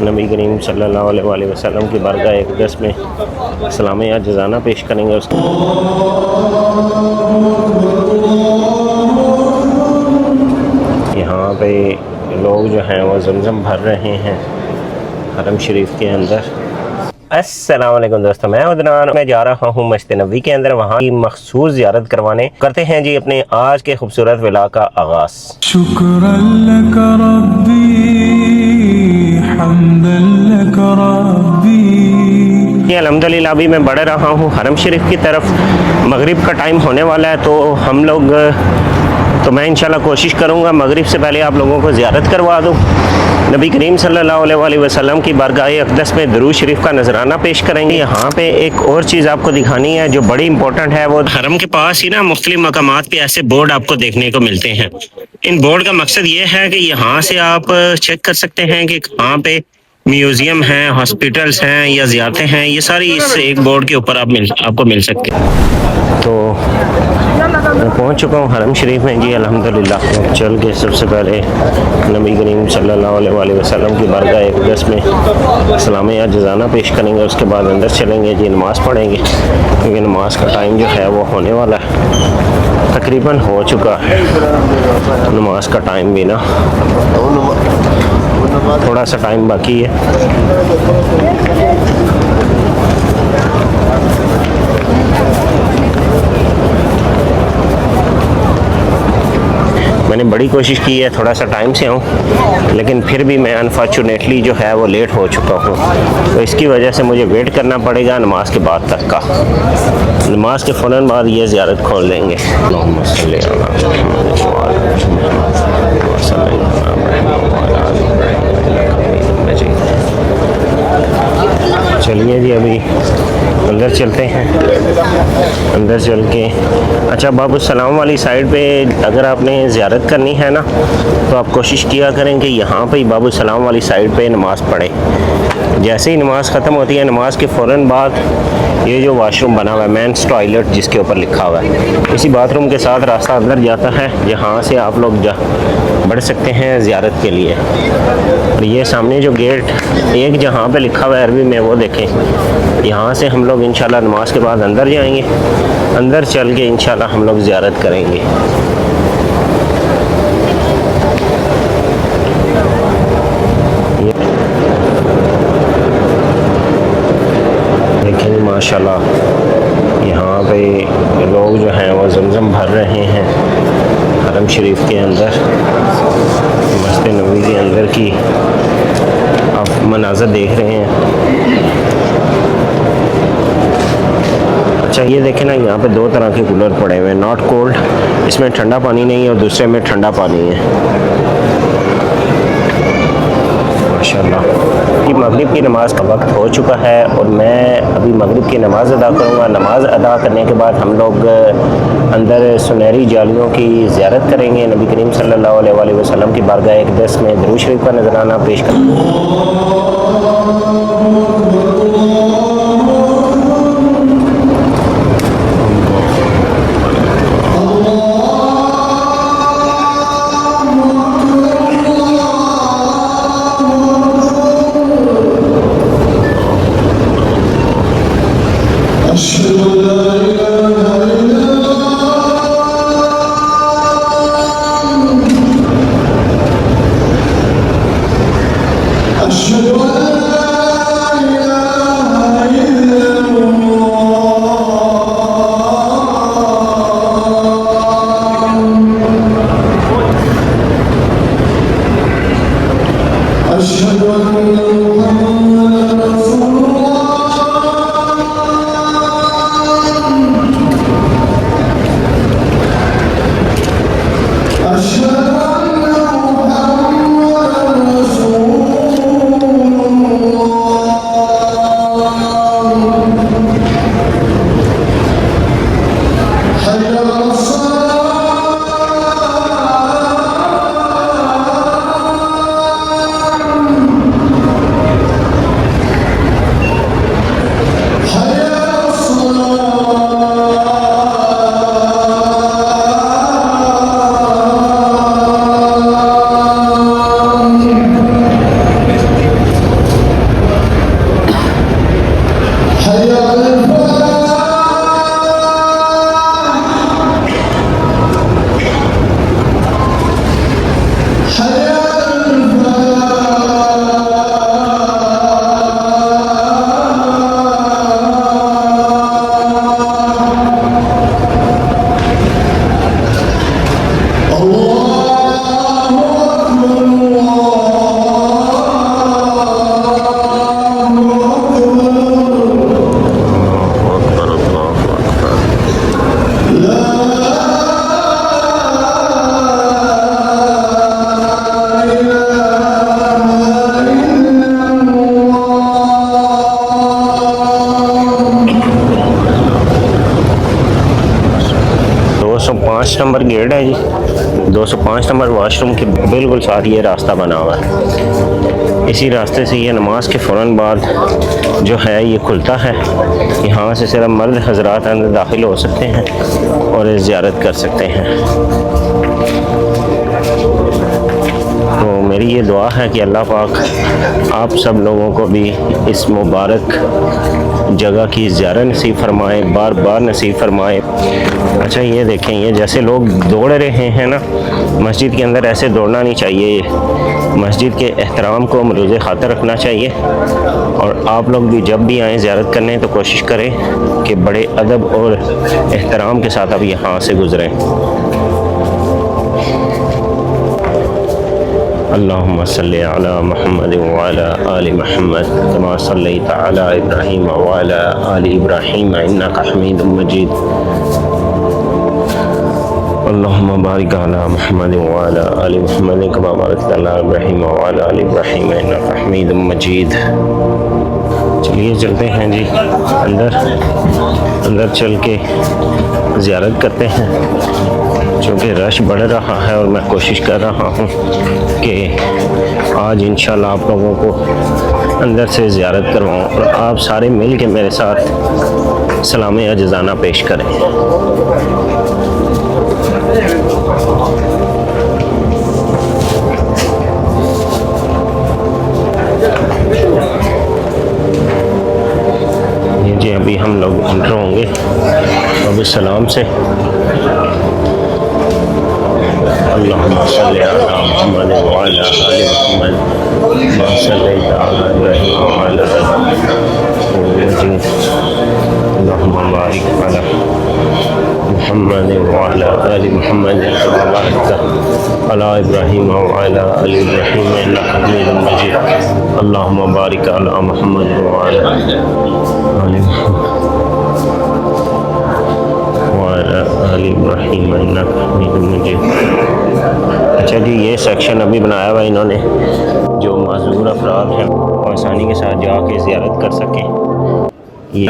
नबी करीम सल्लल्लाहु अलैहि वसल्लम की बारगाह अक़दस में सलामिया जज़ाना पेश करेंगे। उसके यहाँ पे लोग जो हैं वो ज़मज़म भर रहे हैं हरम शरीफ के अंदर। अस्सलाम वालेकुम दोस्तों, मैं उदनान मैं जा रहा हूँ मस्जिद नबवी के अंदर, वहाँ की मखसूस ज़ियारत करवाने। करते हैं जी अपने आज के खूबसूरत विला का आगाज़। अल्हम्दुलिल्लाह अभी मैं बढ़ रहा हूँ हरम शरीफ की तरफ। मगरिब का टाइम होने वाला है तो मैं इंशाल्लाह कोशिश करूँगा मगरिब से पहले आप लोगों को ज़ियारत करवा दूँ। नबी करीम सल्लल्लाहु अलैहि वसल्लम की बारगाह अक़दस में दुरूद शरीफ का नजराना पेश करेंगे। यहाँ पे एक और चीज़ आपको दिखानी है जो बड़ी इंपॉर्टेंट है। वो हरम के पास ही ना मुख्तलिफ मकामात पे ऐसे बोर्ड आपको देखने को मिलते हैं। इन बोर्ड का मकसद ये है कि यहाँ से आप चेक कर सकते हैं कि कहाँ पे म्यूजियम हैं, हॉस्पिटल्स हैं या ज़ियारतें हैं। ये सारी इस एक बोर्ड के ऊपर आपको मिल सकते हैं। तो मैं पहुंच चुका हूँ हरम शरीफ में जी अल्हम्दुलिल्लाह। चल के सबसे पहले नबी करीम सल्लल्लाहु अलैहि वसल्लम की बारगाह अक़दस में सलामिया जज़ाना पेश करेंगे। उसके बाद अंदर चलेंगे जी, नमाज़ पढ़ेंगे क्योंकि नमाज का टाइम जो है वो होने वाला है, तकरीबन हो चुका है नमाज का टाइम भी ना, थोड़ा सा टाइम बाकी है। मैंने बड़ी कोशिश की है थोड़ा सा टाइम से आऊँ, लेकिन फिर भी मैं अनफॉर्चुनेटली जो है वो लेट हो चुका हूँ। तो इसकी वजह से मुझे वेट करना पड़ेगा नमाज के बाद तक का। नमाज के फ़ौरन बाद ये ज़ियारत खोल देंगे। चलिए जी अभी अंदर चलते हैं। अंदर चल के अच्छा बाबू सलाम वाली साइड पे अगर आपने ज़ियारत करनी है ना, तो आप कोशिश किया करें कि यहाँ पे बाबू सलाम वाली साइड पे नमाज़ पढ़ें। जैसे ही नमाज़ ख़त्म होती है, नमाज के फ़ौरन बाद ये जो वाशरूम बना हुआ है मेंस टॉयलेट जिसके ऊपर लिखा हुआ है, इसी बाथरूम के साथ रास्ता अंदर जाता है, जहाँ से आप लोग बढ़ सकते हैं ज़ियारत के लिए। और ये सामने जो गेट एक जहाँ पे लिखा हुआ है अरबी में वो देखें, यहाँ से हम लोग इंशाल्लाह नमाज के बाद अंदर जाएंगे। अंदर चल के इंशाल्लाह हम लोग ज़ियारत करेंगे। देखें माशाल्लाह यहाँ पे लोग जो हैं वो ज़मज़म भर रहे हैं हरम शरीफ के अंदर। मस्जिद नबवी के अंदर की आप मनाज़र देख रहे हैं। अच्छा ये देखें ना, यहाँ पे दो तरह के कूलर पड़े हुए हैं, नॉट कोल्ड, इसमें ठंडा पानी नहीं है और दूसरे में ठंडा पानी है माशाल्लाह। कि मगरिब की नमाज़ का वक्त हो चुका है और मैं अभी मगरिब की नमाज़ अदा करूँगा। नमाज़ अदा करने के बाद हम लोग अंदर सुनहरी जालियों की ज़ियारत करेंगे। नबी करीम सल्लल्लाहु अलैहि वसल्लम की बारगाह अक़दस में दुरूद शरीफ का नजराना पेश करेंगे। 205 नंबर गेट है जी। 205 नंबर वॉशरूम के बिल्कुल साथ ये रास्ता बना हुआ है। इसी रास्ते से ये नमाज के फ़ौरन बाद जो है ये खुलता है। यहाँ से सिर्फ मर्द हजरात अंदर दाखिल हो सकते हैं और ज़ियारत कर सकते हैं। तो मेरी ये दुआ है कि अल्लाह पाक आप सब लोगों को भी इस मुबारक जगह की ज़ियारत नसीब फरमाए, बार बार नसीब फरमाए। अच्छा ये देखें, ये जैसे लोग दौड़ रहे हैं ना, मस्जिद के अंदर ऐसे दौड़ना नहीं चाहिए। मस्जिद के एहतराम को मरूज़ ख़ातर रखना चाहिए। और आप लोग भी जब भी आएँ ज़ियारत करने तो कोशिश करें कि बड़े अदब और एहतराम के साथ आप यहाँ से गुज़रें। अल्लाहुम्मा सल्ली अला मुहम्मद व अला आलि मुहम्मद कमा सल्लैता अला इब्राहीम व अला आलि इब्राहीम इन्नका हमीदुम मजीद। अल्लाहुम्मा बारिक अला मुहम्मद व अला आलि मुहम्मद कमा बारकता अला इब्राहीम व अला आलि इब्राहीम इन्नका हमीदुम मजीद। चलिए चलते हैं जी अंदर चल के ज़ियारत करते हैं। चूँकि रश बढ़ रहा है और मैं कोशिश कर रहा हूँ कि आज इंशाल्लाह आप लोगों को अंदर से ज़ियारत करवाऊँ और आप सारे मिल के मेरे साथ सलाम अजज़ाना पेश करें। ये जी अभी हम लोग एंटर होंगे अभी सलाम से। अल्लाहुम्मा सल्ली अला मुहम्मद व अला आलि मुहम्मद कमा सल्लैता अला इब्राहीम व अला आलि इब्राहीम। अल्लाहुम्मा बारिक अला मुहम्मद व अला आलि मुहम्मद कमा बारकता अला इब्राहीम व अला आलि इब्राहीम इन्नका हमीदुम मजीद। अल्लाहुम्मा बारिक अला मुहम्मद व अला आलि इब्राहीम इन्नका हमीदुम मजीद। अच्छा जी, ये सेक्शन अभी बनाया हुआ इन्होंने जो माज़ूर अफराद हैं वो आसानी के साथ जाके ज़ियारत कर सकें। ये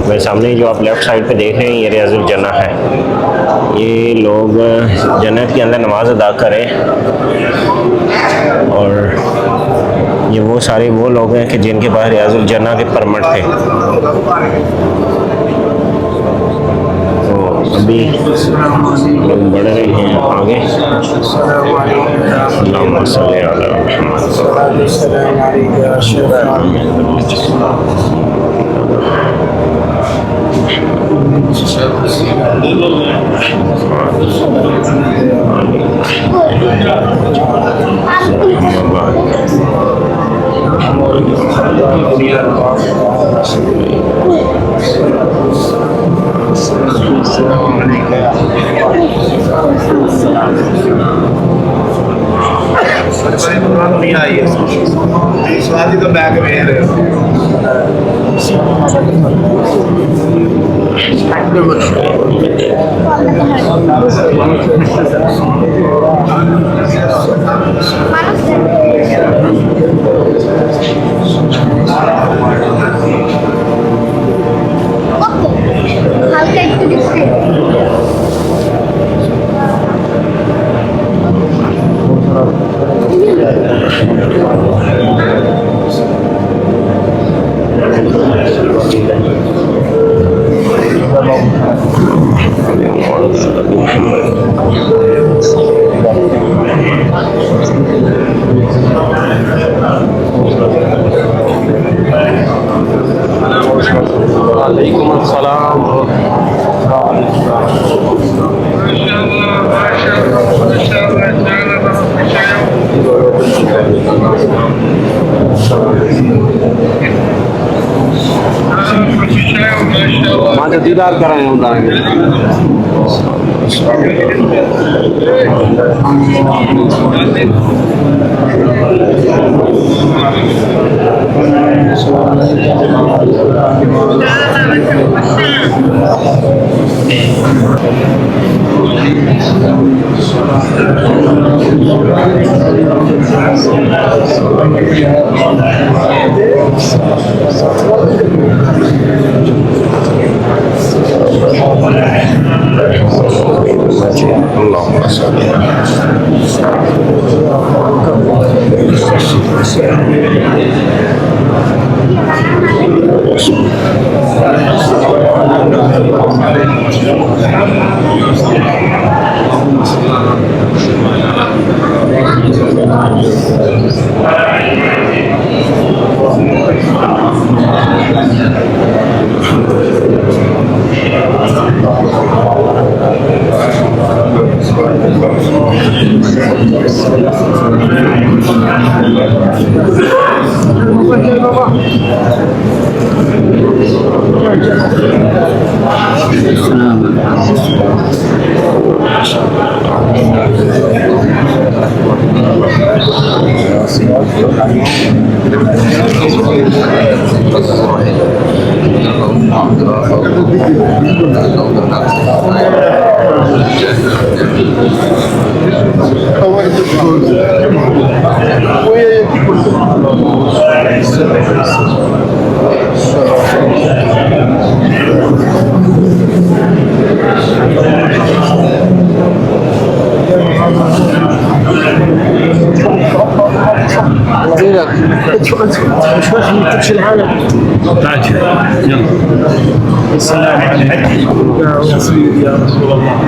मेरे सामने जो आप लेफ़्ट साइड पे देख रहे हैं ये रियाजुल जन्ना है। ये लोग जन्नत के अंदर नमाज अदा करें और ये वो सारे वो लोग हैं कि जिनके पास रियाजुल जन्ना के परमिट थे। तो अभी लोग बढ़ रहे हैं आगे। अल्लाहुम्मा सल्ली अला नहीं आई है स्वादी तो बैग में है। हल्का একটু দিচ্ছি वालेकुम अस्सलाम। मां दीदार कराए हूंदा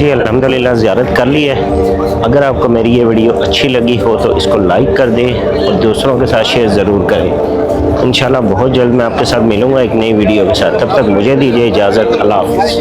जी अल्हम्दुलिल्लाह ज़ियारत कर ली है। अगर आपको मेरी ये वीडियो अच्छी लगी हो तो इसको लाइक कर दें और दूसरों के साथ शेयर ज़रूर करें। इंशाल्लाह बहुत जल्द मैं आपके साथ मिलूँगा एक नई वीडियो के साथ। तब तक मुझे दीजिए इजाज़त। अल्लाह हाफ़िज़।